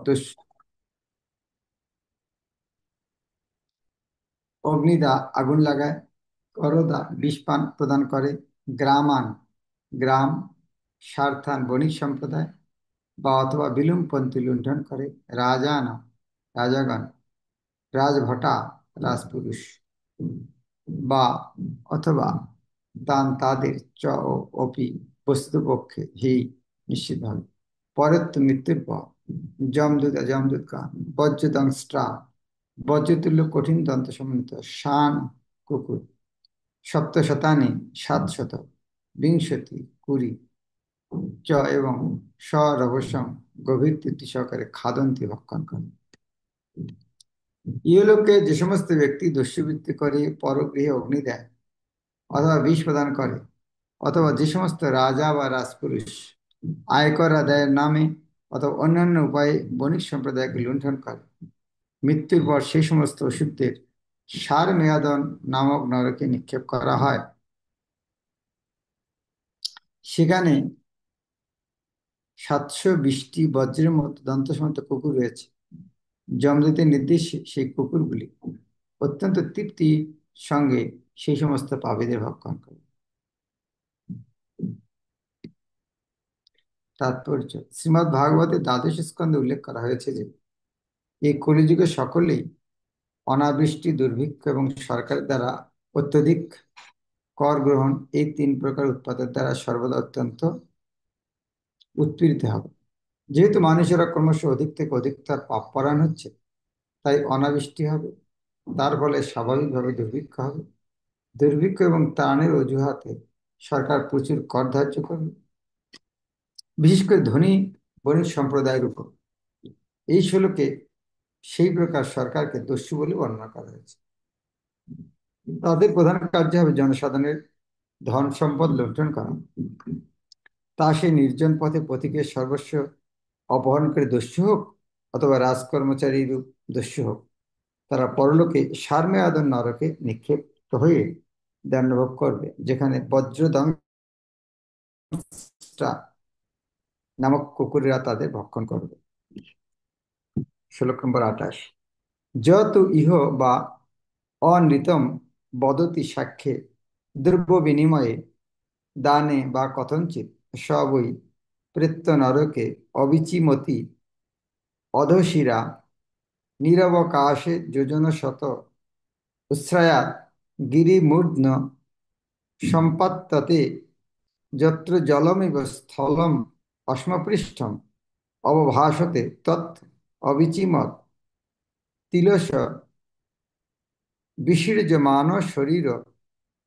দস্যু অগ্নিদা আগুন লাগায়, করদা বিষ পান প্রদান করে, গ্রামান গ্রাম, সার্থান বণিক সম্প্রদায় বা অথবা বিলুমপন্থী লুণ্ঠন করে, রাজান রাজাগণ, রাজভটা রাজপুরুষ বা অথবা তান তাদের চ ও অপি বস্তুপক্ষে হি নিশ্চিতভাবে। পরের তো মৃত্যুর পর যমদূতা যমদূতগণ, বজ্রদংস্ট্রা বজ্রতুল্য কঠিন দন্ত সমন্বিত, শান কুকুর, সপ্তশতানি 700, বিংশতি 20, চ এবং সরবসম গভীর তৃপ্তি সহকারে খাদন্তি ভক্ষণ করে। ইহলোকে যে সমস্ত ব্যক্তি দস্যুবৃত্তি করে, পরগৃহে অগ্নি দেয় অথবা বিষ প্রদান করে, অথবা যে সমস্ত রাজা বা রাজপুরুষ আয়কর আদায়ের নামে অথবা অন্যান্য উপায়ে বণিক সম্প্রদায়কে লুণ্ঠন করে, মৃত্যুর পর সেই সমস্ত অসুরদের সার মেয়াদন নামক নরকে নিক্ষেপ করা হয়। সেখানে 720টি বজ্রের মতো দন্তসমর্থ কুকুর রয়েছে। যমদূতের নির্দেশে সেই কুকুরগুলি অত্যন্ত তৃপ্তির সঙ্গে সেই সমস্ত পাপীদের ভক্ষণ করে। তাৎপর্য: শ্রীমদ্ ভাগবতের দ্বাদশ স্কন্ধে উল্লেখ করা হয়েছে যে এই কলিযুগে সকলেই অনাবৃষ্টি, দুর্ভিক্ষ এবং সরকারের দ্বারা অত্যধিক কর গ্রহণ, এই 3 প্রকার উৎপাতের দ্বারা সর্বদা অত্যন্ত উৎপীড়িত হবে। যেহেতু মানুষেরা ক্রমশ অধিক থেকে অধিকতর পাপপরায়ণ হচ্ছে, তাই অনাবৃষ্টি হবে, তার ফলে স্বাভাবিকভাবে দুর্ভিক্ষ হবে। দুর্ভিক্ষ এবং ত্রাণের অজুহাতে সরকার প্রচুর কর ধার্য করবে, বিশেষ করে ধনী বণিক সম্প্রদায়ের উপর। এই শ্লোকে সেই প্রকার সরকারকে দস্যু বলে বর্ণনা করা হয়েছে। তাদের প্রধান কার্য হবে জনসাধারণের ধন সম্পদ লুণ্ঠন করা, তা সে নির্জন পথে পথিকের সর্বস্ব অপহরণকারী দস্যু হোক অথবা রাজকর্মচারী রূপ দস্যু হোক। তারা পরলোকে সারমেয়াদন নরকে নিক্ষেপ্ত হয়ে দণ্ডভোগ করবে, যেখানে বজ্রদংষ্টা নামক কুকুরেরা তাদের ভক্ষণ করবে। শ্লোক নম্বর 28। যতু ইহ বা অনৃতম বদতি সাক্ষ্যে দ্রব্য বিনিময়ে দানে বা কথঞ্চিত সবই প্রেত্য নরকে অবিচিমতি অধশিরা নিরবকাশে যোজন শত উচ্ছ্রায়াত গিরিমূর্ধ্ন সম্পাত্যতে যত্র জলমিব স্থলম অশ্মপৃষ্ঠম অবভাসতে তৎ অবিচিমত তিলস বিসৃজ্যমান শরীর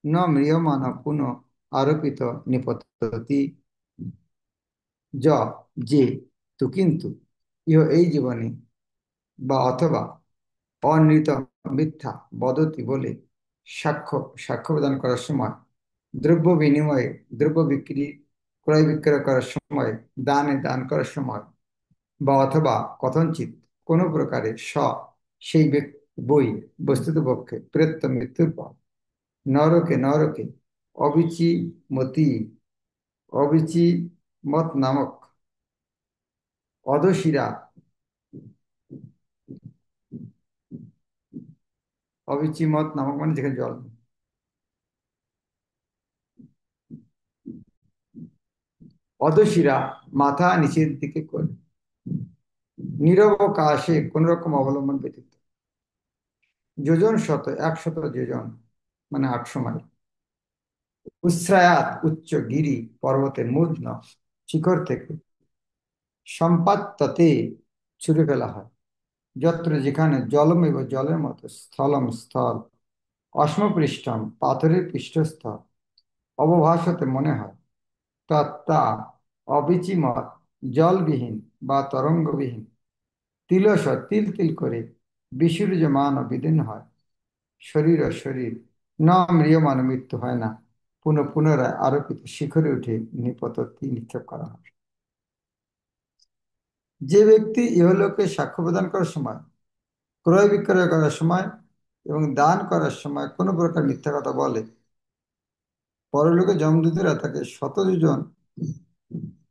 ন ম্রিয়মান পুনঃ আরোপিত নিপততি। য যে তু কিন্তু ইহ এই জীবনে বা অথবা অনৃত মিথ্যা বদতি বলে সাক্ষ্য সাক্ষ্য প্রদান করার সময়, দ্রব্য বিনিময়ে দ্রব্য বিক্রি ক্রয় বিক্রয় করার সময়, দানে দান করার সময় বা অথবা কথঞ্চিত কোনো প্রকারে সেই বই বস্তুত পক্ষে প্রেত্য মৃত্যুর পর নরকে নরকে অবিচিমতি অবিচিমত নামক অধশিরা, অবিচিমত নামক মানে যেখানে জল, অধশিরা মাথা নিচের দিকে করে, নিরবকাশে কোন রকম অবলম্বন ব্যতীত, যোজন শত 100 যোজন মানে 800 মাইল, উচ্ছ্রায়াত উচ্চ গিরি পর্বতের মূর্ধন্য শিখর থেকে, সম্পাত্যতে ছুঁড়ে ফেলা হয়, যত্র যেখানে জলম এবং জলের মতো, স্থলম স্থল, অশ্মপৃষ্ঠম পাথরের পৃষ্ঠস্থল, অবভাসতে মনে হয়, তত্তা অবিচিমত জলবিহীন বা তরঙ্গবিহীন, তিলস তিল তিল করে, বিসূর্যমান বিদীর্ণ হয়, শরীর ও শরীর ন ম্রিয়মান মৃত্যু হয় না, পুনরায় আরোপিত শিখরে উঠে নিপততি নিক্ষেপ করা হয়। যে ব্যক্তি ইহলোকে সাক্ষ্য প্রদান করার সময়, ক্রয় বিক্রয় করার সময় এবং দান করার সময় কোনো প্রকার মিথ্যা কথা বলে, পরলোকে যমদূতেরা তাকে 100 যোজন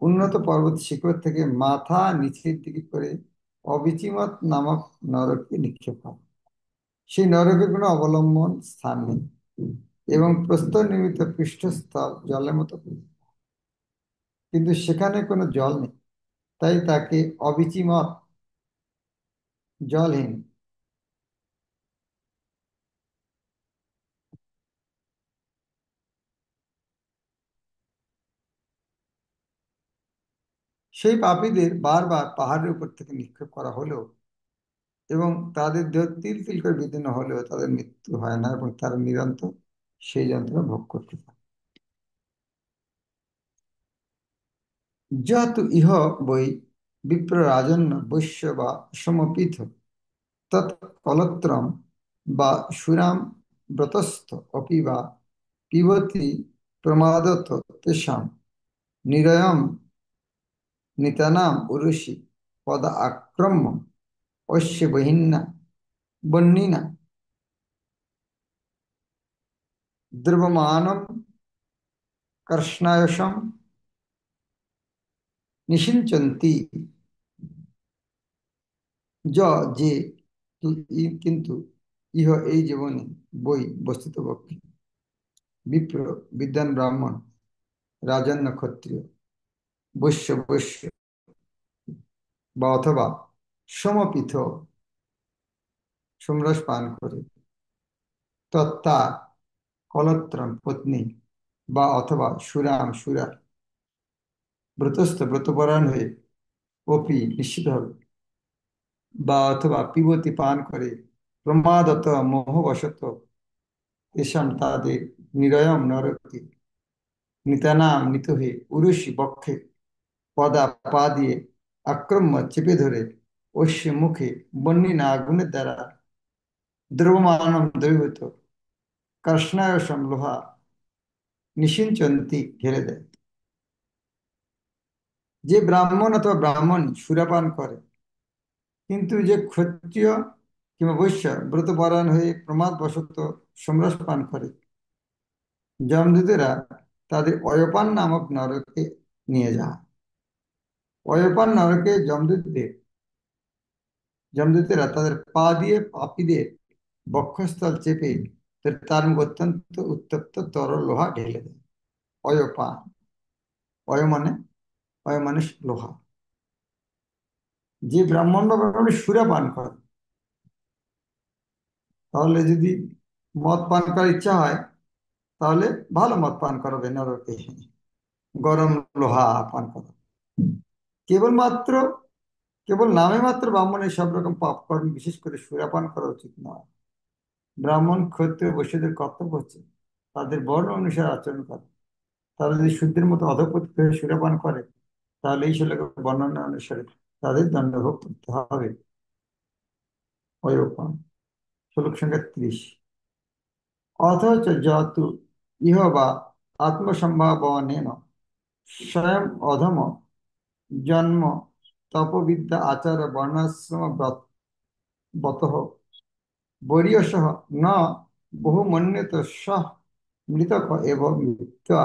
উন্নত পর্বত শিখর থেকে মাথা নিচের দিকে করে অবিচিমত নামক নরকে নিক্ষেপ হয়। সেই নরকের কোনো অবলম্বন স্থান নেই এবং প্রস্তর নির্মিত পৃষ্ঠস্থল জলের মতো, কিন্তু সেখানে কোনো জল নেই, তাই তাকে অবিচিমত, জলহীন। সেই পাপীদের বারবার পাহাড়ের উপর থেকে নিক্ষেপ করা হলেও এবং তাদের দেহ তিল তিল করে বিদীর্ণ হলেও তাদের মৃত্যু হয় না এবং তারা নিরন্তর সেই যন্ত্রণা ভোগ করতে থাকে। যেহেতু ইহ বৈ বিপ্র রাজন্য বৈশ্য বা সমপিত তৎকলত্রম বা সুরাম ব্রতস্থ অপি বা পিবতি প্রমাদত তেষাম নিরয়ম নিতানাম উরুষি পদ আক্রম্য অশ্য বহিন্না বন্যিনা দ্রবমানম কর্ষ্ণায়সম নিষিঞ্চন্তি। য যে কিন্তু ইহ এই জীবনে বই বস্তুতপক্ষে বিপ্র বিদ্বান ব্রাহ্মণ রাজন্য ক্ষত্রিয় বৈশ্য বৈশ্য বা অথবা সমপিত সোমরস পান করে তত্তা কলত্রম পত্নী বা অথবা সুরাম সুরা ব্রতস্থ ব্রতপরায়ণ হয়ে অপি নিশ্চিত হবে বা অথবা পিবতী পান করে প্রমাদত মোহবশত তেষাম তাদের নিরয়ম নরকে নিতানাম নিত হয়ে উরুষি বক্ষে পদা পা দিয়ে আক্রম্য চেপে ধরে অশ্ব মুখে বন্যিনা আগুনের দ্বারা দ্রবমানম দ্রবীভূত কর্ষ্ণায়সম লোহা নিষিঞ্চন্তি ঘেরে দেয়। যে ব্রাহ্মণ অথবা ব্রাহ্মণী সুরাপান করে, কিন্তু যে ক্ষত্রিয় কিংবা বৈশ্য ব্রতপরায়ণ হয়ে প্রমাদবশত সোমরস পান করে, যমদূতেরা তাদের অয়পান নামক নরকে নিয়ে যায়। অয়পান নরকে যমদূতেরা তাদের পা দিয়ে পাপীদের বক্ষস্থল চেপে তার মুখ অত্যন্ত উত্তপ্ত তরল লোহা ঢেলে দেয়। অয়পান, অয় মানে, অয় মানে লোহা। যে ব্রাহ্মণ বা ব্রাহ্মণী সুরা পান করে, তাহলে যদি মদ পান করার ইচ্ছা হয় তাহলে ভালো মদ পান করাবে নরকে, গরম লোহা পান করা। কেবলমাত্র কেবল নামে মাত্র ব্রাহ্মণের সব রকম পাপ কর্ম, বিশেষ করে সুরাপান করা উচিত নয়। ব্রাহ্মণ ক্ষত্রিয় বৈশ্যদের কর্তব্য হচ্ছে তাদের বর্ণ অনুসারে আচরণ করে। তারা যদি শুদ্ধের মতো অধঃপতিত হয়ে সুরাপান করে, তাহলে এই শ্লোকের বর্ণনা অনুসারে তাদের দণ্ডভোগ করতে হবে। অয়পান, শ্লোক সংখ্যা 30। অথচ যত ইহ বা আত্মসম্ভাবনেন স্বয়ং অধম জন্ম তপবিদ্যা আচার বর্ণাশ্রম বতঃ বরীয়সঃ ন বহুমন্যেত সহ মৃতক এব মৃত্যা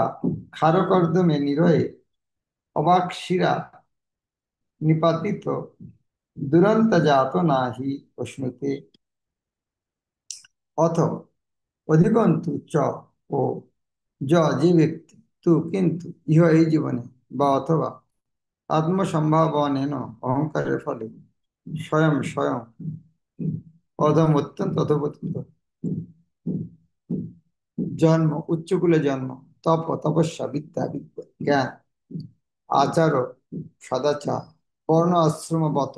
ক্ষারকর্দমে নিরয়ে অবাক্ষিরা নিপাতিত দুরন্ত জাত নাহি প্রশ্নতে। অথ অধিকন্তু চ ও যে ব্যক্তি তু কিন্তু ইহ এই জীবনে বা অথবা আত্মসম্ভাবনেন অহংকারের ফলে স্বয়ং স্বয়ং অধম অত্যন্ত অধপতিত জন্ম উচ্চকুলে জন্ম তপ তপস্যা বিদ্যা জ্ঞান আচার সদাচার বর্ণ আশ্রম বত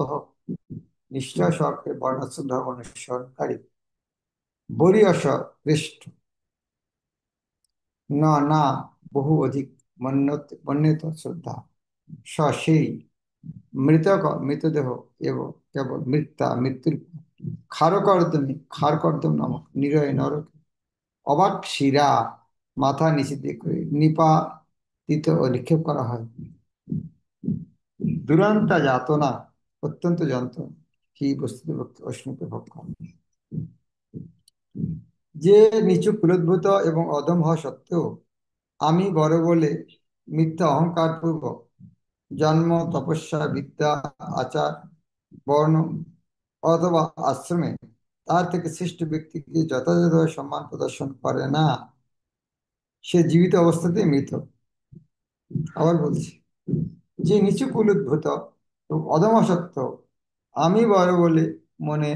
নিষ্ঠা সহকারে বর্ণাশ্রম ধর্ম অনুসরণকারী বরীয়স শ্রেষ্ঠ না না বহু অধিক মন্যত শ্রদ্ধা স সেই মৃতদেহ এবং কেবল মৃত্যুর ক্ষারকর্দমে ক্ষারকর্দম নামক নিরয় নরক অবাক শিরা মাথা নিচে দিয়ে করে নিপাতিত ও নিক্ষেপ করা হয়। দুরন্তা যাতনা অত্যন্ত যন্ত্রণা কি বস্তুত অশ্নুতে ভোগ করে। যে নিচু কুলোদ্ভূত এবং অধম হওয়া সত্ত্বেও আমি বড় বলে মিথ্যা অহংকার পূর্বক জন্ম তপস্যা বিদ্যা আচার বর্ণ অথবা আশ্রমে তার থেকে শ্রেষ্ঠ ব্যক্তিকে যথাযথভাবে সম্মান প্রদর্শন করে না, সে জীবিত অবস্থাতেই মৃত। আবার বলছি, যে নিচু কুলোদ্ভূত এবং অধমসত্ত্ব, আমি বড় বলে মনে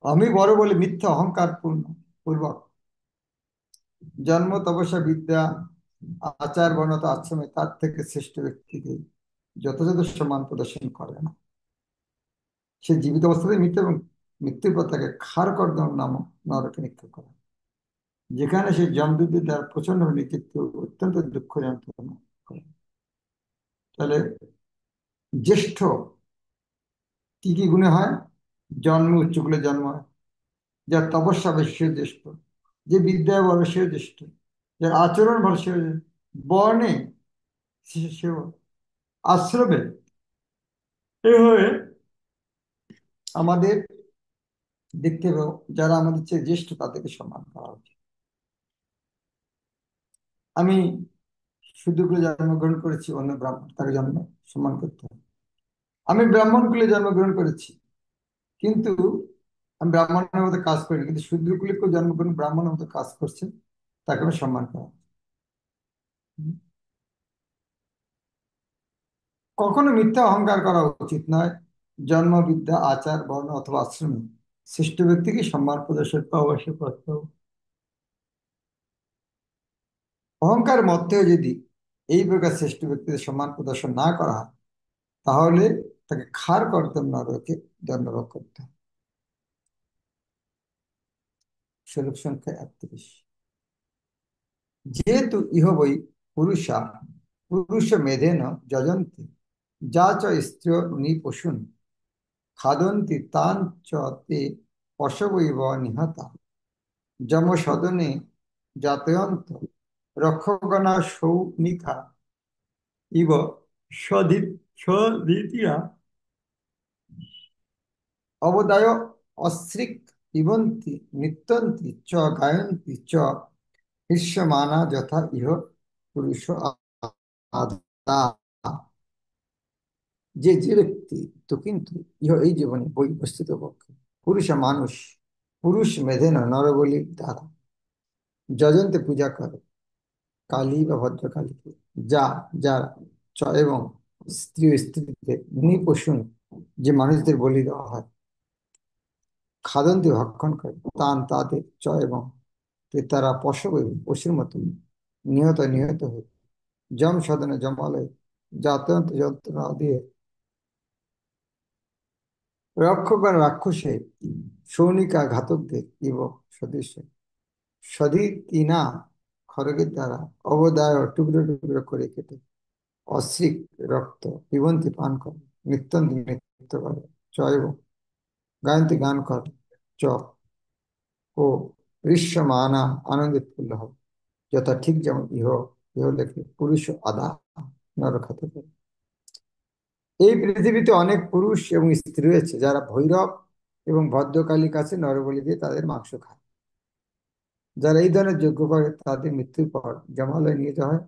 আমি বড় বলে মিথ্যা অহংকার পূর্বক জন্ম, তপস্যা, বিদ্যা, আচার, বর্ণতা, আশ্রমে তার থেকে শ্রেষ্ঠ ব্যক্তিকে যথাযথ সম্মান প্রদর্শন করে না, সে জীবিত অবস্থাতেই মৃত্যু এবং মৃত্যুর পর তাকে খারকর্দম নামক নরকে নিক্ষেপ করে, যেখানে সে যমদূতদের দ্বারা প্রচন্ড নির্যাতিত অত্যন্ত দুঃখ যন্ত্রণা করে। তাহলে জ্যেষ্ঠ কি কি গুণে হয়? জন্মে উচ্চকুলে জন্ম হয়, যার তপস্যা বেশি সেও জ্যেষ্ঠ, যে বিদ্যায় বড় সেও জ্যেষ্ঠ, যার আচরণ ভালো সেও জ্যেষ্ঠ, বর্ণে সেও, আশ্রমে, এভাবে আমাদের দেখতে হবে যারা আমাদের চেয়ে জ্যেষ্ঠ তাদেরকে সম্মান করা উচিত। আমি শুদ্ধ করে জন্মগ্রহণ করেছি, অন্য ব্রাহ্মণ তাকে জন্ম সম্মান করতে হবে। আমি ব্রাহ্মণ কুলে জন্মগ্রহণ করেছি, কিন্তু আমি ব্রাহ্মণের মতো কাজ করিনি, কিন্তু শূদ্র কুলে কেউ জন্মগ্রহণ ব্রাহ্মণের মতো কাজ করছে, তাকে আমি সম্মান করা উচিত। কখনো মিথ্যা অহংকার করা উচিত নয়। জন্ম, বিদ্যা, আচার, বর্ণ অথবা আশ্রমে শ্রেষ্ঠ ব্যক্তিকে সম্মান প্রদর্শন অবশ্যই করতে হবে। অহংকার মধ্যেও যদি এই প্রকার শ্রেষ্ঠ ব্যক্তিদের সম্মান প্রদর্শন না করা হয়, তাহলে তাকে খার কর্তব্য নরকে দণ্ডভোগ করতে হবে। শ্লোক সংখ্যা 31। যেহেতু ইহ বৈ পুরুষা পুরুষ মেধেন যজন্তি, যা চ স্ত্রিয় নিপশুন খাদন্তি তান চ তে পশবৈব নিহতা, যম সদনে জাতয়ন্ত রক্ষগণা সৌনিকা ইব স্বধীতিয়া অবদায় অশ্রিক পিবন্তি নৃত্যন্তি চ গায়ন্তি চ হৃষ্যমানা যথা ইহ পুরুষ আদা। যে যে ব্যক্তি তো কিন্তু ইহ এই জীবনে বই বস্তুত পক্ষে পুরুষ মানুষ পুরুষ মেধেন নরবলির দ্বারা যজন্তে পূজা করে কালী বা ভদ্রকালীকে, যা যার চ এবং স্ত্রী ও স্ত্রীদের নিপশুন যে মানুষদের বলি দেওয়া হয়, খাদন্তি ভক্ষণ করে তান তাদের চ এবং তারা পশু পশুর মতো নিহত নিহত হয়ে যম সদনে জমালয় যাতায়াত যন্ত্রণা দিয়ে রক্ষকগণ রাক্ষসে সৌনিকা ঘাতকদের ইব সদৃশ্য সদিতিনা খড়গের দ্বারা অবদায় টুকরো টুকরো করে কেটে অশ্রিক রক্ত পিবন্তি পান করে নিত্যন্তি নৃত্য করে চ এবং গায়ন্তী গান করে চ ও ঋষ্যমানা আনন্দে উৎফুল্ল হবে, যথা ঠিক যেমন ইহ লেখে পুরুষ আদা নরখাতে পারে। এই পৃথিবীতে অনেক পুরুষ এবং স্ত্রী রয়েছে যারা ভৈরব এবং ভদ্রকালীর কাছে নরবলি দিয়ে তাদের মাংস খায়। যারা এই ধরনের যজ্ঞ করে তাদের মৃত্যুর পর জমালয়ে নিয়ে যাওয়া হয়,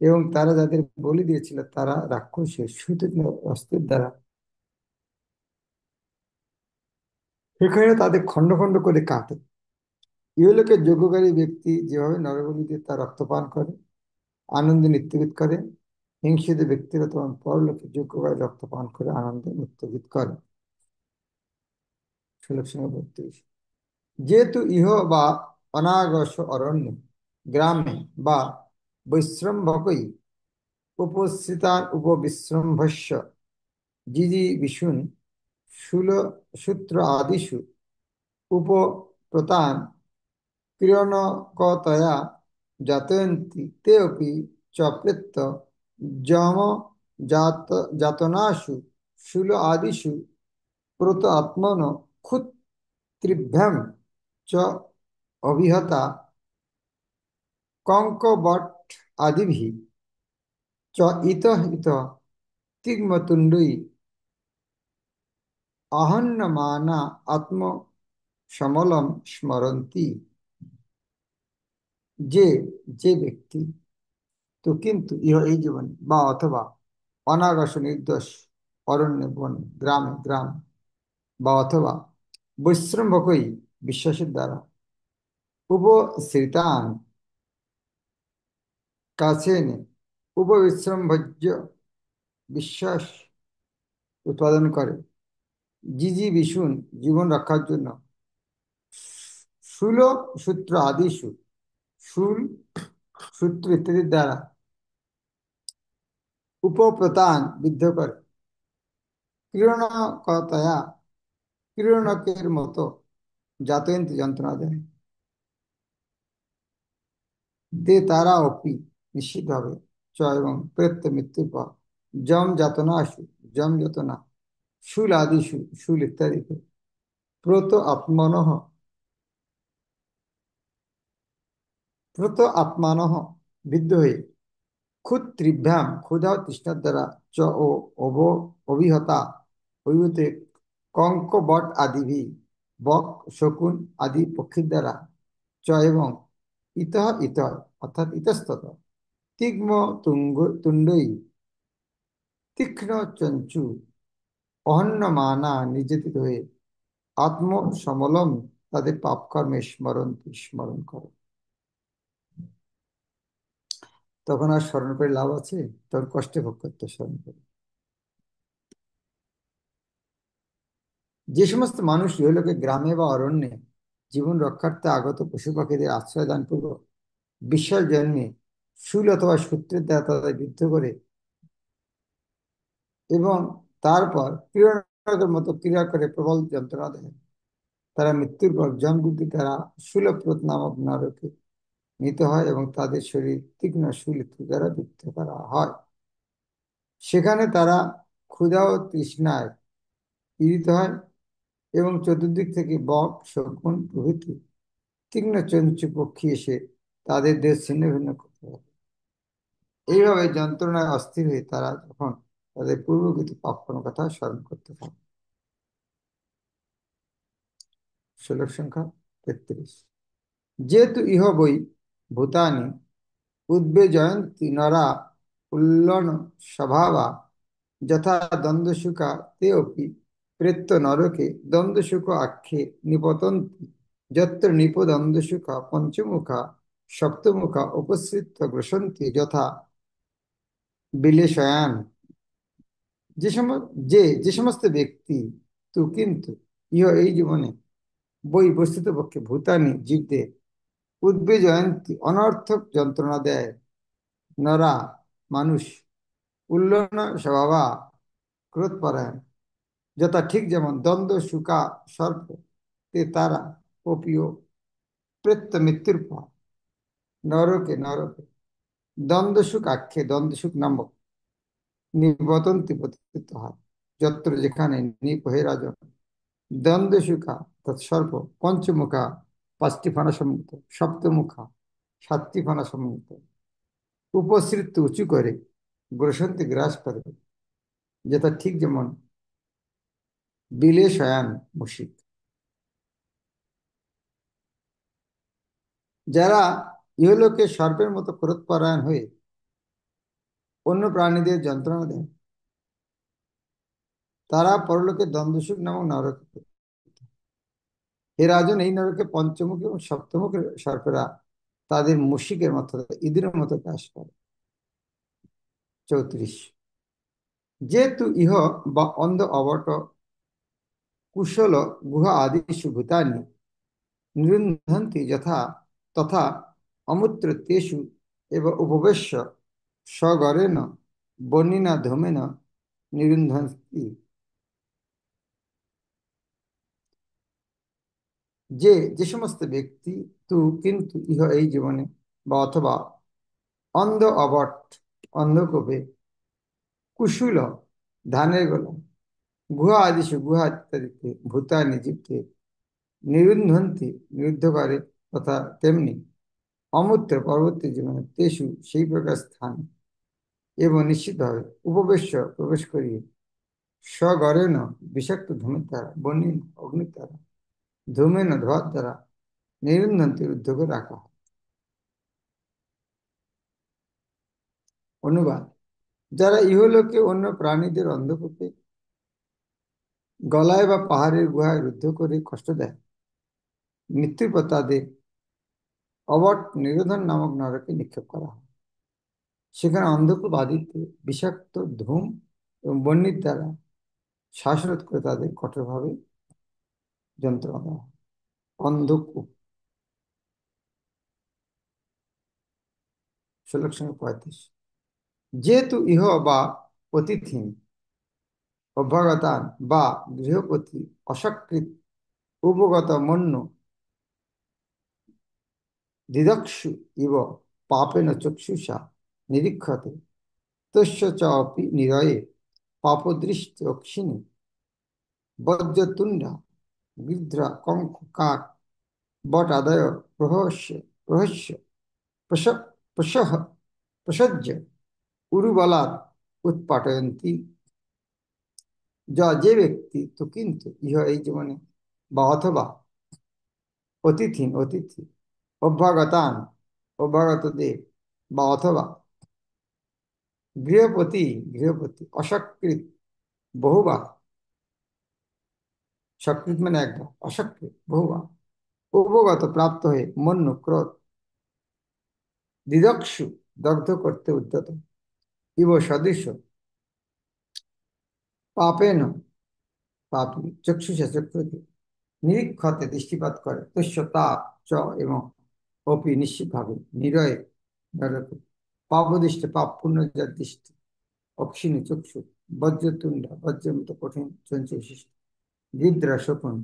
এবং তারা যাদের বলি দিয়েছিল তারা রাক্ষসের সুতীক্ষ্ণ অস্ত্রের দ্বারা সেখানে তাদের খণ্ড খণ্ড করে কাটে। ইহলোকের যজ্ঞকারী ব্যক্তি যেভাবে নরবলি দিয়ে তার রক্তপান করে আনন্দে নৃত্যগীত করে, হিংসিত ব্যক্তিরা তখন পরলোকে যজ্ঞকারী রক্তপান করে আনন্দে নৃত্যগীত করে। 1632। যেহেতু ইহ বা অনাগস অরণ্যে গ্রামে বা বৈশ্রম্ভকই উপস্থিতান উপবিশ্রম্ভস্য জিজি বিশুন শূল সূত্র আদিষু উপপ্রতান ক্রিয়ণকতয়া যাতয়ন্তি তে অপি চ প্রেত্য যম জাত যাতনাসু শূল আদিষু প্রত আত্মন ক্ষুত্রিভ্যাম চ অভিহতা কঙ্কবট আদিভিঃ চ ইতঃ ইতঃ তিগ্মতুণ্ডৈ আহন্যমানা আত্ম সমলম স্মরন্তি। যে যে ব্যক্তি তো কিন্তু ইহ এই জীবনে বা অথবা অনাগস নির্দোষ অরণ্যে বনে গ্রামে গ্রাম বা অথবা বৈশ্রম্ভকই বিশ্বাসের দ্বারা উপশ্রিতান কাছে এনে উপবিশ্রম্ভজ্য বিশ্বাস উৎপাদন করে জিজি বিশুন জীবন রক্ষার জন্য শূল সূত্র আদিশু শূল সূত্র ইত্যাদির দ্বারা উপপ্রতান বিদ্ধ করে ক্রীড়নকতয়া ক্রীড়নকের মতো যাতয়ন্তী যন্ত্রণা দেয় দে তারা অপি নিশ্চিতভাবে চ এবং প্রেত্য মৃত্যুর পর যম যাতনা আসু যম যাতনা শূল আদিশু শূল ইত্যাদিতে প্রত আত্মনঃ প্রত আত্মানঃ বিদ্ধ হয়ে ক্ষুত্রিভ্যাম ক্ষুধা ও তৃষ্ণার দ্বারা চ ও অব অভিহতা হইতে কঙ্ক বট আদিভি বক শকুন আদি পক্ষীর দ্বারা চ এবং ইতঃ ইতঃ অর্থাৎ ইতস্তত তিগ্ম তুঙ্গ তুণ্ডই তীক্ষ্ণ চঞ্চু অহন্যমানা নির্যাতিত হয়ে আত্মসমলম তাদের পাপকর্মে স্মরণ করে। তখন আর স্মরণ করে লাভ আছে? তখন কষ্টে ভোগ করতে স্মরণ করে। যে সমস্ত মানুষ ইহলোকে গ্রামে বা অরণ্যে জীবন রক্ষার্থে আগত পশু পাখিদের আশ্রয় দান পূর্বক বিশ্বাস জন্মে শূল অথবা সূত্রের দ্বারা তাদের বিদ্ধ করে এবং তারপর ক্রীড়নকের মতো ক্রিয়া করে প্রবল যন্ত্রণা দেয়, তারা মৃত্যুর পর যমদূতের দ্বারা শূলপ্রত নামক নরকে নিতে হয় এবং তাদের শরীর তীক্ষ্ণ শূল দ্বারা বিদ্ধ করা হয়। সেখানে তারা ক্ষুধা ও তৃষ্ণায় পীড়িত হয় এবং চতুর্দিক থেকে বক শকুন প্রভৃতি তীক্ষ্ণ চঞ্চু পক্ষী এসে তাদের দেহ ছিন্ন ভিন্ন করতে হবে। এইভাবে যন্ত্রণায় অস্থির হয়ে তারা যখন তাদের পূর্বগত পাপকর্মের কথা স্মরণ করতে থাকে। শ্লোক সংখ্যা 33। যেহেতু ইহ বই ভূতানি উদ্বেজয়ন্তি নরা উল্লন স্বভাবা যথা দ্বন্দ্বসুখা তে অপি প্রেত্য নরকে দ্বন্দ্বসুখ আখ্যে নিপতন্তি যত্র নিপদ্বন্দ্বসুখা পঞ্চমুখা সপ্তমুখা উপসৃত্য গ্রসন্তি যথা বিলেশয়ান। যে সম যে সমস্ত ব্যক্তি তু কিন্তু ইহ এই জীবনে বই বস্তুত পক্ষে ভূতানি জীবদের উদ্বেজয়ন্তী অনর্থক যন্ত্রণা দেয় নরা মানুষ উল্লন স্বভাবা ক্রোধপরায়ণ যথা ঠিক যেমন দ্বন্দ্ব শুকা সর্প তে তারা অপিও প্রেত্য মৃত্যুর পর নরকে নরকে দ্বন্দ্বসুখ আখ্যে দ্বন্দ্বসুখ নামক নিবতন্তি পতিত হয় যত্র যেখানে নিপ হে রাজন দ্বন্দ্বসুখা তৎসর্প পঞ্চমুখা পাঁচটি ফানা সম্মুক্ত সপ্তমুখা সাতটি ফানা সম্মুক্ত উপসৃত উঁচু করে গ্রসন্তি গ্রাস করে যেটা ঠিক যেমন বিলে শয়ান মুশিক। যারা ইহলোকে সর্পের মতো ক্রোধপরায়ণ হয়ে অন্য প্রাণীদের যন্ত্রণা দেয়, তারা পরলোকে দ্বন্দ্বসুখ নামক নরকে। হে রাজন, এই নরকে পঞ্চমুখী এবং সপ্তমুখী সর্পেরা তাদের মুশিকের মতো ইঁদুরের মতো গ্রাস করে। 34। যেহেতু ইহ বা অন্ধ অবট কুশল গুহা আদিষু ভূতানি নিরুন্ধন্তি যথা তথা অমূত্র তেষু এব উপবেশ্য স্বগরেণ বর্ণিনা ধূমেন নিরুন্ধন্তি। যে যে সমস্ত ব্যক্তি তু কিন্তু ইহ এই জীবনে বা অথবা অন্ধ অবট অন্ধকূপে কুশল ধানের গোলা গুহা আদিষু গুহা ইত্যাদিতে ভূতানি জীবকে নিরুন্ধন্তি নিরুদ্ধ করে তথা তেমনি অমূত্র পরবর্তী জীবনে তেষু সেই প্রকার স্থান এবং নিশ্চিতভাবে উপবেশ্য প্রবেশ করিয়ে স্বগরেণ বিষাক্ত ধূমের দ্বারা বর্ণিন অগ্নির দ্বারা ধূমেন ধোয়ার দ্বারা নিরুন্ধন্তি রুদ্ধ করে রাখা হয়। অনুবাদ: যারা ইহলোকে অন্য প্রাণীদের অন্ধকূপে, গলায় বা পাহাড়ের গুহায় রুদ্ধ করে কষ্ট দেয়, মৃত্যুর পর তাদের অবট নিরোধন নামক নরকে নিক্ষেপ করা হয়। সেখানে অন্ধকূপ আদিতে বিষাক্ত ধূম এবং বহ্নির দ্বারা শ্বাসরোধ করে তাদের কঠোরভাবে যন্ত্রণা দেওয়া হয়। অন্ধকূপ, 1635। যেহেতু ইহ বা অতিথি, অভ্যাগতান বা গৃহপতি অসৎকৃত উপগত মন্য দিদক্ষু ইব পাপেন চক্ষুষা নিরীক্ষতে তস্য চ অপি নিরয়ে পাপদৃষ্ট অক্ষিণী বজ্রতুণ্ডা গৃধ্রা কঙ্ক কাক বট আদয় প্রহস্য প্রহস্য প্রস প্রসহ প্রসজ্য উরুবলাৎ উৎপাটয়ন্তী। যা যে ব্যক্তি তো কিন্তু ইহ এই জীবনে বা অথবা অতিথি অতিথি অভ্যাগতান অভ্যাগতদের বা অথবা গৃহপতি গৃহপতি অসৎকৃত বহুবার, সৎকৃত মানে একবার, অসৎকৃত বহুবার, উপগত প্রাপ্ত হয়ে মন্য ক্রোধ দিদক্ষু দগ্ধ করতে উদ্যত, ইব সদৃশ্য পাপেন পাপি চক্ষুষে চক্ষুতে নিরীক্ষতে দৃষ্টিপাত করে তস্য তা চ এবং অপি নিশ্চিতভাবে নিরয়ে নরকে পাপদৃষ্টে পাপ পূর্ণ যার দৃষ্টি অক্ষিণী চক্ষু বজ্রতুণ্ড বজ্রের মতো কঠিন চঞ্চল সৃষ্টি গিদ্রা শকুন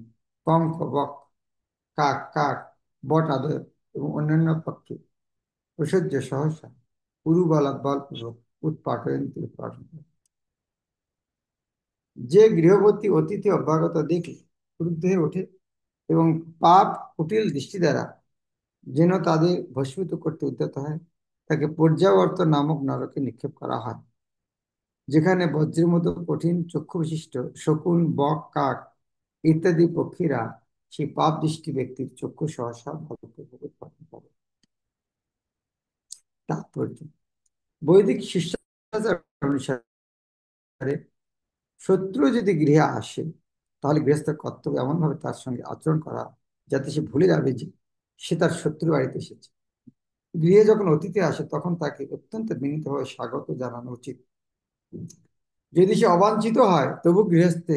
কঙ্ক বক কাক কাক বট আদয় এবং অন্যান্য পক্ষী প্রসহ্য সহসা উরুবলা বলপূর্বক উৎপাটয়ন্তী উৎপাটন করে। যে গৃহবর্তী অতিথি অভ্যাগত দেখে ক্রুদ্ধ হয়ে ওঠে এবং পাপ কুটিল দৃষ্টি দ্বারা যেন তাদের ভস্মীভূত করতে উদ্যত হয়, তাকে পর্যাবর্ত নামক নরকে নিক্ষেপ করা হয়, যেখানে বজ্রের মতো কঠিন চক্ষু বিশিষ্ট শকুন বক কাক ইত্যাদি পক্ষীরা সেই পাপ দৃষ্টি ব্যক্তির চক্ষু সহসা বলপূর্বক উৎপাদন করে। তাৎপর্য: বৈদিক শিষ্টাচার অনুসারে শত্রু যদি গৃহে আসে, তাহলে গৃহস্থের কর্তব্য এমন ভাবে তার সঙ্গে আচরণ করা যাতে সে ভুলে যাবে যে সে তার শত্রু বাড়িতে এসেছে। গৃহে যখন অতিথি আসে তখন তাকে অত্যন্ত বিনীতভাবে স্বাগত জানানো উচিত। যদি সে অবাঞ্ছিত হয় তবু গৃহস্থে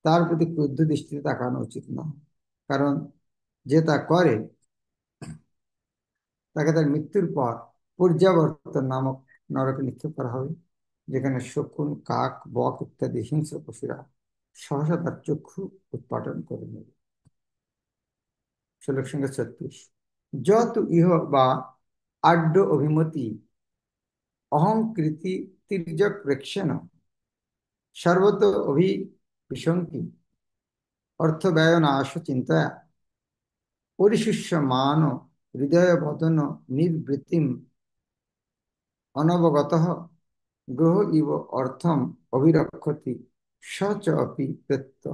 তার প্রতি ক্রুদ্ধ দৃষ্টিতে তাকানো উচিত নয়, কারণ যে তা করে তাকে তার মৃত্যুর পর পর্যাবর্তন নামক নরকে নিক্ষেপ করা হবে, যেখানে শকুন কাক বক ইত্যাদি হিংস্র পশুরা সহসা তার চক্ষু উৎপাটন করে নেবে। 1636। যত ইহ বা আড্য অভিমতি অহংকৃতি তির্যক প্রেক্ষেণ সর্বত অভিবিশঙ্কি অর্থ ব্যয় নাশ চিন্তয়া পরিশুষ্যমান হৃদয় বদন নির্বৃতিম অনবগতঃ গ্রহ ইব অর্থম অভিরক্ষতি স চ অপি প্রত্য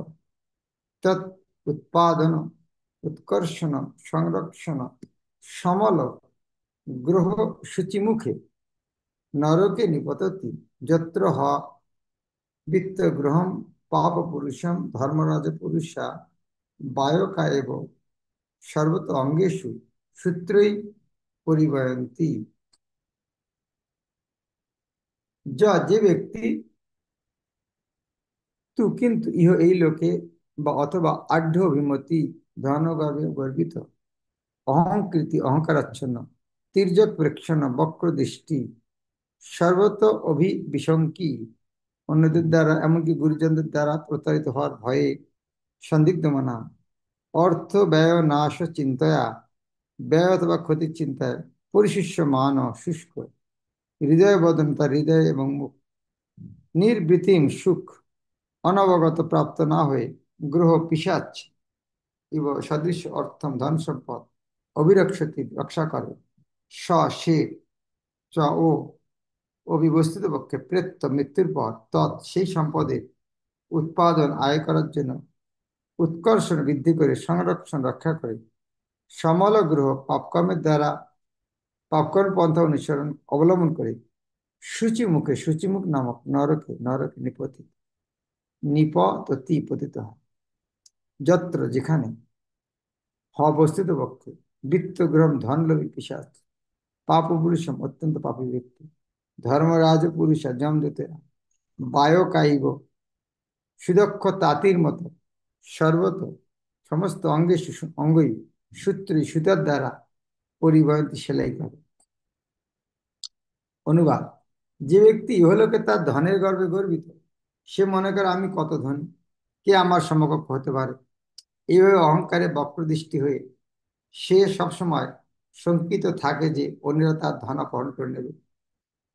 তৎ উৎপাদন উৎকর্ষণ সংরক্ষণ সমল গ্রহ শুচিমুখে নরকে নিপততি যত্র হ বিত্তগ্রহম পাপ পুরুষম ধর্মরাজ পুরুষা বায়কা এব সর্বত অঙ্গেষু সূত্রই পরিবয়ন্তি। যা যে ব্যক্তি তু কিন্তু ইহ এই লোকে বা অথবা আঢ্য অভিমতি ধনগর্বে গর্বিত অহংকৃতি অহংকারাচ্ছন্ন তির্যক প্রেক্ষণ বক্র দৃষ্টি সর্বত অভিবিশঙ্কি অন্যদের দ্বারা এমনকি গুরুজনদের দ্বারা প্রতারিত হওয়ার ভয়ে সন্দিগ্ধ মনা অর্থ ব্যয় নাশ চিন্তয়া ব্যয় অথবা ক্ষতির চিন্তায় পরিশিষ্য মান শুষ্ক হৃদয় বদন তার হৃদয় এবং মুখ নির্বৃতিম সুখ অনবগত প্রাপ্ত না হয়ে গ্রহ পিশাচ ইব সদৃশ অর্থম ধন সম্পদ অভিরক্ষতি রক্ষা করে স সে চ ও অবিবস্তিত পক্ষে প্রেত্য মৃত্যুর পর তৎ সেই সম্পদের উৎপাদন আয় করার জন্য উৎকর্ষণ বৃদ্ধি করে সংরক্ষণ রক্ষা করে সমল গ্রহ পাপকর্মের দ্বারা পাপকর্ম পন্থা অনুসরণ অবলম্বন করে শুচিমুখ নামক নরকে নরকে নিপতিত, নিপততি পতিত হয়। যত্র যেখানে বস্তুত পক্ষে বৃত্তগ্রহম ধনলোভী পিশাচ, পাপ পুরুষম অত্যন্ত পাপী ব্যক্তি, ধর্মরাজ পুরুষা যমদূতেরা, বায়কায়িব সুদক্ষ তাঁতির মতো সর্বত সমস্ত অঙ্গই সূত্রী সুতার দ্বারা পরিবহনটি সেলাই করে। অনুবাদ: যে ব্যক্তি ইহলোকে তার ধনের গর্বে গর্বিত, সে মনে করে আমি কত ধনী, কে আমার সমকক্ষ হতে পারে। এইভাবে অহংকারে বক্রদৃষ্টি হয়ে সে সবসময় শঙ্কিত থাকে যে অন্যরা তার ধন অপহরণ করে নেবে।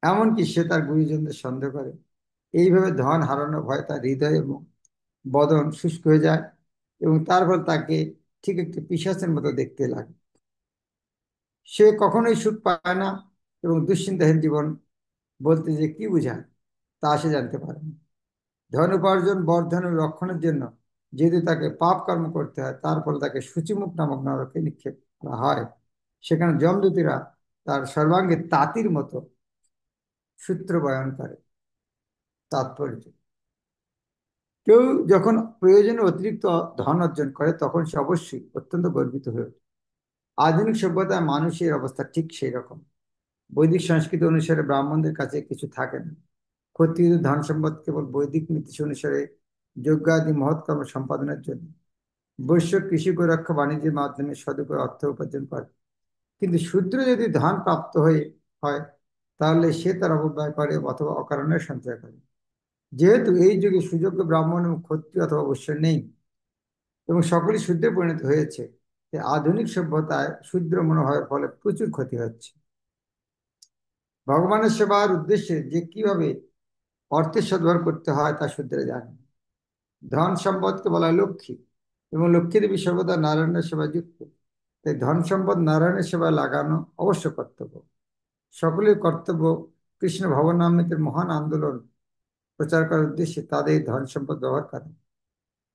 এমনকি সে তার গুরুজনদের সন্দেহ করে। এইভাবে ধন হারানোর ভয় তার হৃদয় এবং বদন শুষ্ক হয়ে যায় এবং তারপর তাকে ঠিক একটি পিশাচের মতো দেখতে লাগে। সে কখনোই সুখ পায় না এবং দুশ্চিন্তাহীন জীবন বলতে যে কি বোঝায় তা সে জানতে পারে না। ধন উপার্জন, বর্ধন ও রক্ষণের জন্য যেহেতু তাকে পাপ কর্ম করতে হয়, তার ফলে তাকে সূচিমুখ নামক নরকে নিক্ষেপ করা হয়। সেখানে যমদূতীরা তার সর্বাঙ্গে তাঁতির মতো সূত্র বয়ন করে। তাৎপর্য: কেউ যখন প্রয়োজনে অতিরিক্ত ধন অর্জন করে তখন সে অবশ্যই অত্যন্ত গর্বিত হয়ে ওঠে। আধুনিক সভ্যতায় মানুষের অবস্থা ঠিক সেই রকম। বৈদিক সংস্কৃতি অনুসারে ব্রাহ্মণদের কাছে কিছু থাকে না। ক্ষত্রিয় ধন সম্পদ কেবল বৈদিক নীতি অনুসারে যজ্ঞাদি মহৎ কর্ম সম্পাদনের জন্য। বৈশ্য কৃষি রক্ষা বাণিজ্যের মাধ্যমে সদুপয় অর্থ উপার্জন করে। কিন্তু শূদ্র যদি ধন প্রাপ্ত হয় তাহলে সে তার অপব্যয় করে অথবা অকারণে সঞ্চয় করে। যেহেতু এই যুগে সুযোগ্য ব্রাহ্মণ এবং ক্ষত্রিয় অথবা বৈশ্য নেই এবং সকলেই শূদ্রে পরিণত হয়েছে, তাই আধুনিক সভ্যতায় শূদ্র মনোভাবের ফলে প্রচুর ক্ষতি হচ্ছে। ভগবানের সেবার উদ্দেশ্যে যে কিভাবে অর্থের সদ্ব্যবহার করতে হয় তা শূদ্রে জানে। ধন সম্পদকে বলা হয় লক্ষ্মী এবং লক্ষ্মী দেবী সর্বদা নারায়ণের সেবায় যুক্ত। তাই ধন সম্পদ নারায়ণের সেবায় লাগানো অবশ্য কর্তব্য। সকলের কর্তব্য কৃষ্ণ ভবনামৃতের মহান আন্দোলন প্রচার করার উদ্দেশ্যে তাদের ধন সম্পদ ব্যবহার করে।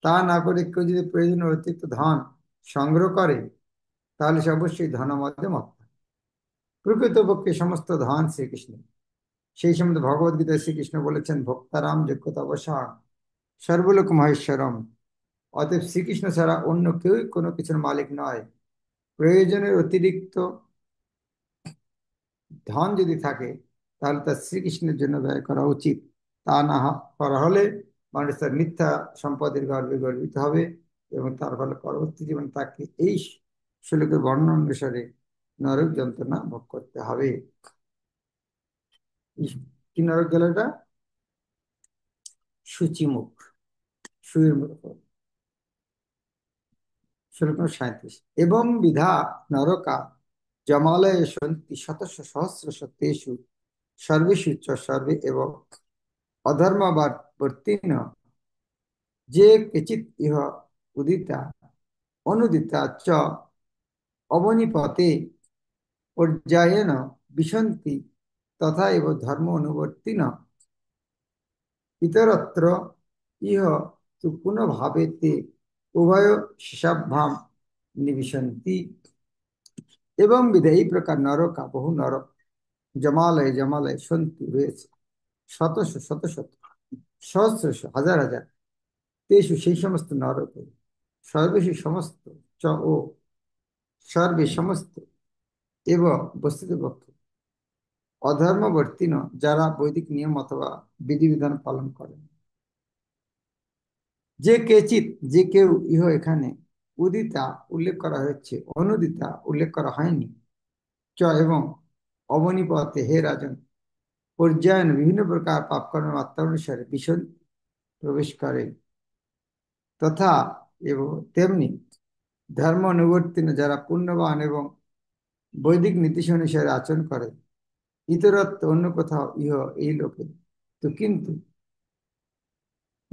তা না করে কেউ যদি প্রয়োজনীয় অতিরিক্ত ধন সংগ্রহ করে তাহলে সে অবশ্যই ধনমদে মত্ত। প্রকৃতপক্ষে সমস্ত ধন শ্রীকৃষ্ণ। সেই সম্বন্ধে ভগবদ গীতায় শ্রীকৃষ্ণ বলেছেন, ভক্তারাম যোগ্যতা অবসান সর্বলোক মহেশ্বরম। অতএব শ্রীকৃষ্ণ ছাড়া অন্য কেউই কোনো কিছুর মালিক নয়। প্রয়োজনের অতিরিক্ত ধন যদি থাকে তাহলে তা শ্রীকৃষ্ণের জন্য ব্যয় করা উচিত। তা না করা হলে মানুষ তার মিথ্যা সম্পদের গর্বে গর্বিত হবে এবং তার ফলে পরবর্তী জীবন তাকে এই শ্লোকের বর্ণনা অনুসারে নরক যন্ত্রণা ভোগ করতে হবে। কি নরক গেল এটা? সূচিমুখ, সুয়ের মুখ। শ্লোক 37। এবং বিধা নরকা জমালয়ে সন্তি শতশ সহস্রশ তেষু সর্বেষু চ সর্বে এবং অধর্মবর্তিন যে কেচিৎ ইহ উদিতা অনুদিতা চ অবনিপতে পর্যায়েন বিশন্তি তথা এব ধর্ম অনুবর্তিন ইতরত্র ইহ তু পুনঃভাবেতে উভয় শিশাভ্যাম নিবিশন্তি। এবং বিধে এই প্রকার নরকা বহু নরক জমালয়ে জমালয়ে সন্তি রয়েছে, শতশ শত শত সহস্র হাজার হাজার, তেষু সেই সমস্ত নরকে, সর্বেষু সমস্ত, চ ও সর্বে সমস্ত, এবং বস্তুতপক্ষে অধর্মবর্তীন যারা বৈদিক নিয়ম অথবা বিধিবিধান পালন করেন। যে কেচিত যে কেউ ইহ এখানে উদিতা উল্লেখ করা হয়েছে, অনুদিতা উল্লেখ করা হয়নি। চ এবং অবনিপথে হে রাজন পর্যায়ন বিভিন্ন প্রকার পাপকর্মের মাত্রা অনুসারে ভীষণ প্রবেশ করে তথা এবং তেমনি ধর্ম অনুবর্তীন যারা পুণ্যবান এবং বৈদিক নীতিশ অনুসারে আচরণ করে ইতরত্ব অন্য কোথাও ইহ এই লোকে তো কিন্তু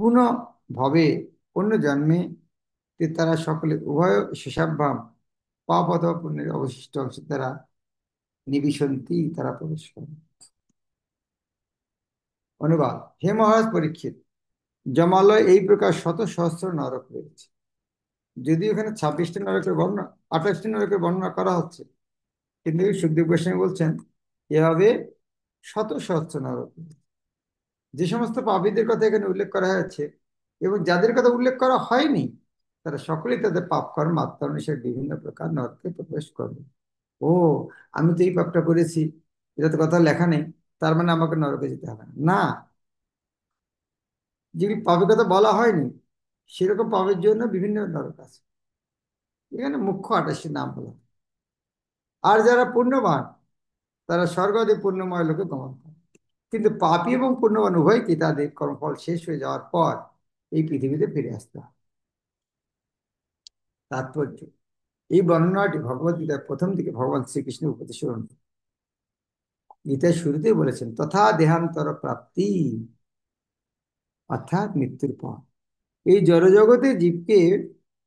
পুনঃ ভবে অন্য জন্মে তারা সকলে উভয় শেষাভ্যাম পাপ অথবা পুণ্যের অবশিষ্ট অংশ দ্বারা নিবিশন্তি তারা প্রবেশ করে। অনুবাদ: হে মহারাজ পরীক্ষিত, জমালয় এই প্রকার শত সহস্র নরক রয়েছে। যদি ওখানে 26টি নরকের বর্ণনা 28টি নরকের বর্ণনা করা হচ্ছে, কিন্তু সুখদেব গোস্বামী বলছেন এভাবে শত সহস্র নরক। যে সমস্ত পাপীদের কথা এখানে উল্লেখ করা হয়েছে এবং যাদের কথা উল্লেখ করা হয়নি, তারা সকলেই তাদের পাপ কর্ম আত্মা অনুসারে বিভিন্ন প্রকার নরকে প্রবেশ করবে। ও, আমি তো এই পাপটা করেছি, এটা তো কথা লেখা নেই, তার মানে আমাকে নরকে যেতে হবে না। না, যেগুলি পাপের কথা বলা হয়নি সেরকম পাপের জন্য বিভিন্ন নরক আছে। এখানে মুখ্য 28টি নাম হলো। আর যারা পুণ্যবান, তারা স্বর্গাদি পুণ্যময় লোকে গমন করে। কিন্তু পাপী এবং পুণ্যবান উভয়কে তাদের কর্মফল শেষ হয়ে যাওয়ার পর এই পৃথিবীতে ফিরে আসতে হয়। তাৎপর্য, এই বর্ণনাটি ভগবত গীতার প্রথম দিকে ভগবান শ্রীকৃষ্ণের উপদেশের অনুযায়ী। গীতার শুরুতেই বলেছেন তথা দেহান্তর প্রাপ্তি, অর্থাৎ মৃত্যুর পর এই জড়জগতে জীবকে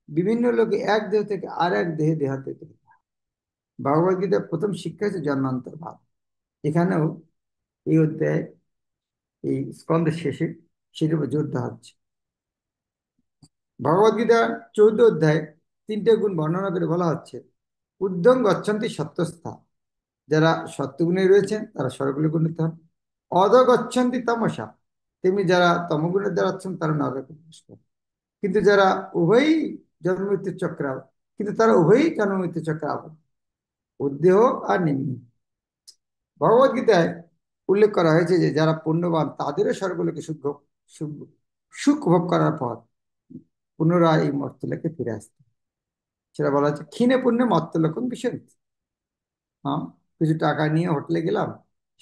বিভিন্ন লোকে এক দেহ থেকে আর এক দেহে দেহান্তরিত হতে হয়। ভগবত গীতার প্রথম শিক্ষা হচ্ছে জন্মান্তর ভাব। এখানেও এই অধ্যায়, এই স্কন্ধের শেষে সেটার উপর জোর দেওয়া হচ্ছে। ভগবদ্গীতার 14 অধ্যায় 3টে গুণ বর্ণনা করে বলা হচ্ছে ঊর্ধ্বং গচ্ছন্তি সত্যস্থা, যারা সত্যগুণে রয়েছেন তারা স্বর্গলোকে উন্নীত হন। অধ গচ্ছন্তি তমসা, তেমনি যারা তমগুণের দ্বারা আছেন তারা নরকে প্রবেশ করেন। কিন্তু যারা উভয়ই জন্ম মৃত্যুর চক্রে কিন্তু তারা উভয়ই জন্ম মৃত্যুর চক্রে আবদ্ধ, ঊর্ধ্বে হোক আর নিম্নে। ভগবদ গীতায় উল্লেখ করা হয়েছে যে যারা পুণ্যবান তাদেরও স্বর্গলোকে সুখ সুখ সুখ ভোগ করার পর পুনরায় এই মর্তলোকে ফিরে আসতে। সেটা বলা হচ্ছে ক্ষীণে পুণ্যে মর্তলোকং বিশন্তি। হ্যাঁ, কিছু টাকা নিয়ে হোটেলে গেলাম,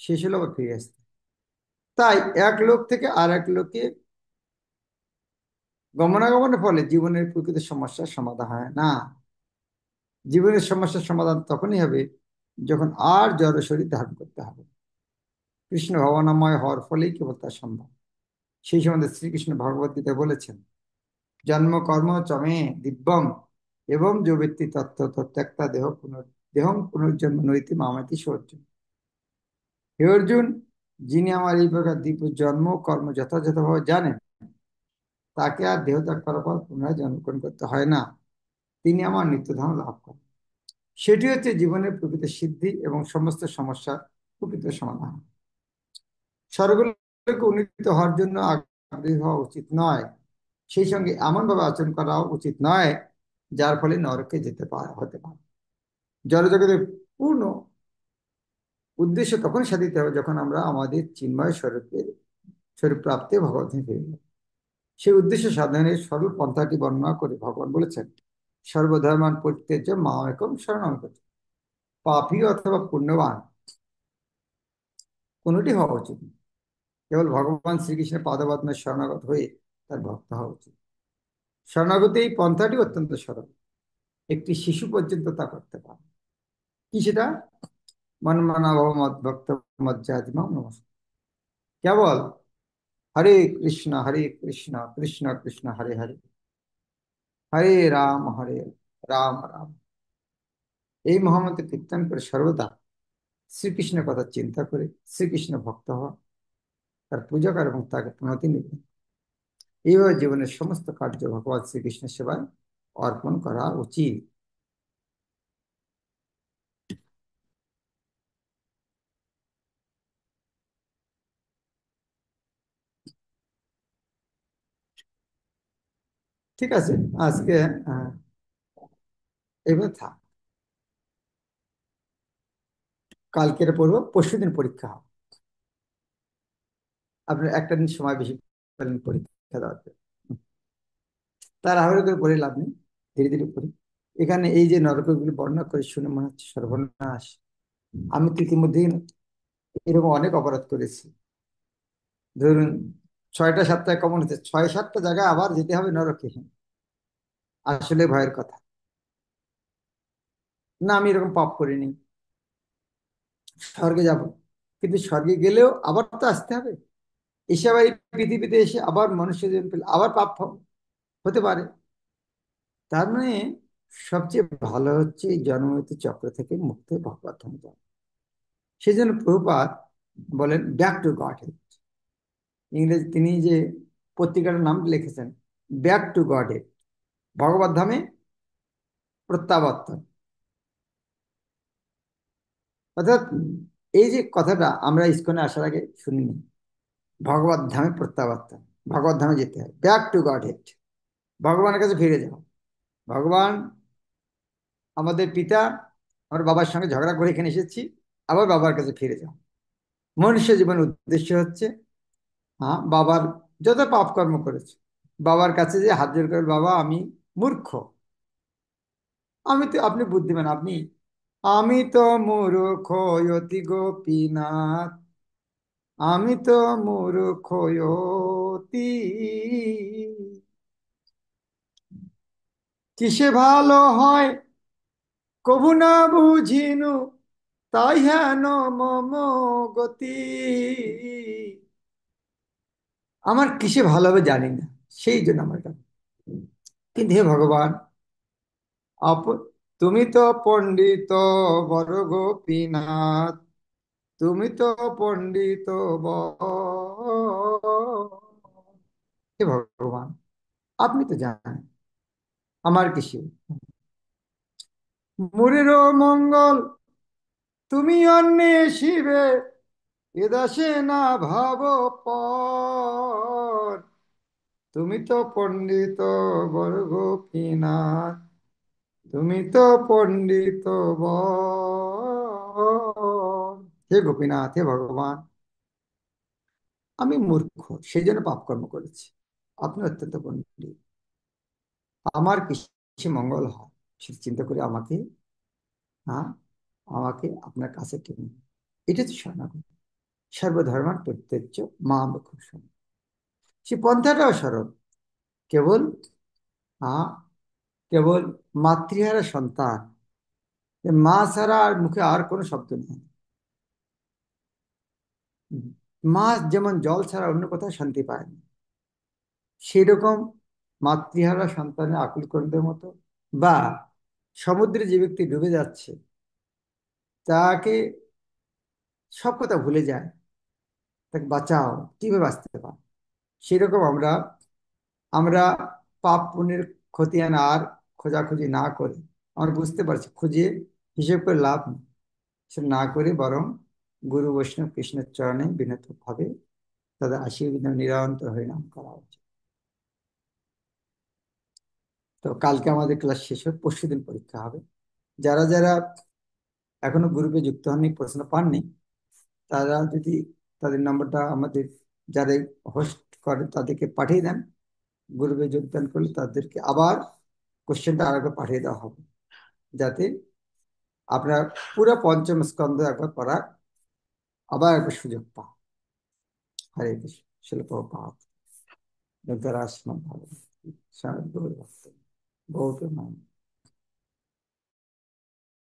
শেষ হলো আবার ফিরে আসতে। তাই এক লোক থেকে আর এক লোকে গমনাগমনের ফলে জীবনের প্রকৃত সমস্যার সমাধান হয় না। জীবনের সমস্যার সমাধান তখনই হবে যখন আর জড় শরীর ধারণ করতে হবে। কৃষ্ণ ভাবনাময় হওয়ার ফলেই কেবল তা সম্ভব। সেই সম্বন্ধে শ্রীকৃষ্ণ ভগবত গীতায় বলেছেন জন্ম কর্ম চমে দিব্যং এবং যে ব্যক্তি তত্ত্ব তত্ত্যাক্তা দেহং পুনর্জন্ম নৈতি মামাতি সৌর্য। হে অর্জুন, যিনি আমার এই প্রকার দীপ জন্ম কর্ম যথাযথভাবে জানেন, তাকে আর দেহ ত্যাগ করার পর পুনরায় জন্মগ্রহণ করতে হয় না, তিনি আমার নিত্যধাম লাভ করেন। সেটি হচ্ছে জীবনের প্রকৃত সিদ্ধি এবং সমস্ত সমস্যার প্রকৃত সমাধান। স্বর্গলোকে উন্নীত হওয়ার জন্য আগ্রহী হওয়া উচিত নয়, সেই সঙ্গে এমনভাবে আচরণ করা উচিত নয় যার ফলে নরকে হতে পারে। জড়জগতের পূর্ণ উদ্দেশ্য তখন সাধিত হবে যখন আমরা আমাদের চিন্ময় স্বরূপ প্রাপ্তি ভগবত ফিরে যাব। সেই উদ্দেশ্য সাধনের সরল পন্থাটি বর্ণনা করে ভগবান বলেছেন সর্বধর্মান পরিত্যাজ্য মামেকং শরণং গচ্ছ। পাপী অথবা পুণ্যবান কোনোটি হওয়া উচিত নয়। কেবল ভগবান শ্রীকৃষ্ণের পাদপদ্মে শরণাগত হয়ে তার ভক্ত হওয়া উচিত। শরণাগতি এই পন্থাটি অত্যন্ত সরল, একটি শিশু পর্যন্ত তা করতে পারে। কি সেটা? মন্মনাভব মদ ভক্ত মজ্জাতিমাম নমস্কার। কেবল হরে কৃষ্ণ কৃষ্ণ কৃষ্ণ হরে হরে, হরে রাম রাম এই মহামন্ত্র কীর্তন করে সর্বদা শ্রীকৃষ্ণের কথা চিন্তা করে শ্রীকৃষ্ণ ভক্ত হওয়া, তার পূজা করা এবং তাকে প্রণতি নিবেদন, এইভাবে জীবনের সমস্ত কার্য ভগবান শ্রীকৃষ্ণের সেবায় অর্পণ করা উচিত। ঠিক আছে, আজকে আহ, এবার থাক, কালকের পড়বো, পরশুদিন পরীক্ষা হবে। আপনার একটা দিন সময় বেশি পেলেন পরীক্ষা দেওয়ার জন্য। তাড়াহুড়ো করে পড়ে লাভ নেই, ধীরে ধীরে পড়ি। এখানে এই যে নরকগুলি বর্ণনা করে শুনে মনে হচ্ছে সর্বনাশ, আমি তো ইতিমধ্যেই এরকম অনেক অপরাধ করেছি। ধরুন 6টা 7টায় কমন হচ্ছে, 6-7টা জায়গায় আবার যেতে হবে নরকে। আসলে ভয়ের কথা। না, আমি এরকম পাপ করিনি, স্বর্গে যাব, কিন্তু স্বর্গে গেলেও আবার তো আসতে হবে। এসে আবার এই পৃথিবীতে এসে আবার মনুষ্য জীবন পেলে আবার পাপ হতে পারে। তার মানে সবচেয়ে ভালো হচ্ছে এই জন্মমৃত্যু চক্র থেকে মুক্ত ভগবত ধামে যাওয়া। সেই জন্য প্রভুপাদ বলেন ব্যাক টু গড হেড। ইংরেজি তিনি যে পত্রিকার নাম লিখেছেন ব্যাক টু গড হেড, ভগবত ধামে প্রত্যাবর্তন। অর্থাৎ এই যে কথাটা আমরা ইসকনে আসার আগে শুনিনি, ভগবত ধামে প্রত্যাবর্তন, ভগবত ধামে যেতে হয়, ব্যাক টু গড হেড, ভগবানের কাছে ফিরে যাও। ভগবান আমাদের পিতা, আমার বাবার সঙ্গে ঝগড়া করে এখানে এসেছি, আবার বাবার কাছে ফিরে যাও। মনুষ্য জীবনের উদ্দেশ্য হচ্ছে, হ্যাঁ, বাবার যত পাপ কর্ম করেছে বাবার কাছে যে হাত জোড় করে, বাবা আমি মূর্খ, আমি তো, আপনি বুদ্ধিমান, আপনি, আমি তো মূর্খ অতি গোপীনাথ, আমি তো মূর্খ অতি, কিসে ভালো হয় কবু না বুঝিনু, তাই হেন মম গতি। আমার কিসে ভালো হবে জানি না, সেই জন্য আমার কাছে। কিন্তু হে ভগবান, আপ তুমি তো পণ্ডিত বড় গোপীনাথ, তুমি তো পণ্ডিত হে ভগবান, আপনি তো জানেন আমার কিসে, মুরেরও মঙ্গল তুমি অন্বেষিবে, এদাসে না ভাব পর, তুমি তো পণ্ডিত বর গোপীনাথ, তুমি তো পণ্ডিত বর। হে গোপীনাথ, হে ভগবান, আমি মূর্খ, সেই জন্য পাপকর্ম করেছি, আপনি অত্যন্ত পণ্ডিত, আমার কিসে মঙ্গল হয় সেটা চিন্তা করে আমাকে, হ্যাঁ, আমাকে আপনার কাছে টেনে, এটা তো শরণাগত, সর্বধর্মার পরিত্যাজ্য মা খুব শরণ, সে পন্থাটাও সরল, কেবল, হ্যাঁ, কেবল মাতৃহারা সন্তান, মা ছাড়া আর মুখে আর কোনো শব্দ নেই। মা যেমন জল ছাড়া অন্য কোথাও শান্তি পায় না, সেরকম মাতৃহারা সন্তানের আকুল কন্দের মতো, বা সমুদ্রে যে ব্যক্তি ডুবে যাচ্ছে, তাকে সব কথা ভুলে যায়, তাকে বাঁচাও, কিভাবে বাঁচতে পারে, সেরকম আমরা, আমরা পাপ পুণ্যের খতিয়ান আর খোঁজাখুঁজি না করে, আমরা বুঝতে পারছি খুঁজে হিসেব করে লাভ নেই, সে না করে বরং গুরু বৈষ্ণব কৃষ্ণের চরণে বিনত ভাবে তাদের আশীর্বাদ নিরন্তর হরিনাম করা উচিত। তো কালকে আমাদের ক্লাস শেষ হবে, পরশুদিন পরীক্ষা হবে। যারা যারা এখনো গ্রুপে যুক্ত হননি, প্রশ্ন পাননি, তারা যদি তাদের নম্বরটা আমাদের যারা হোস্ট করে তাদেরকে পাঠিয়ে দেন, গ্রুপে যোগদান করলে তাদেরকে আবার কোশ্চেনটা আরেকবার পাঠিয়ে দেওয়া হবে, যাতে আপনার পুরো পঞ্চম স্কন্ধ একবার পড়ার আবার একবার সুযোগ পান। হরে কৃষ্ণ, শিল প্রভুপাদ, ধরাসমন ভালো, গৌর ভক্ত, গৌর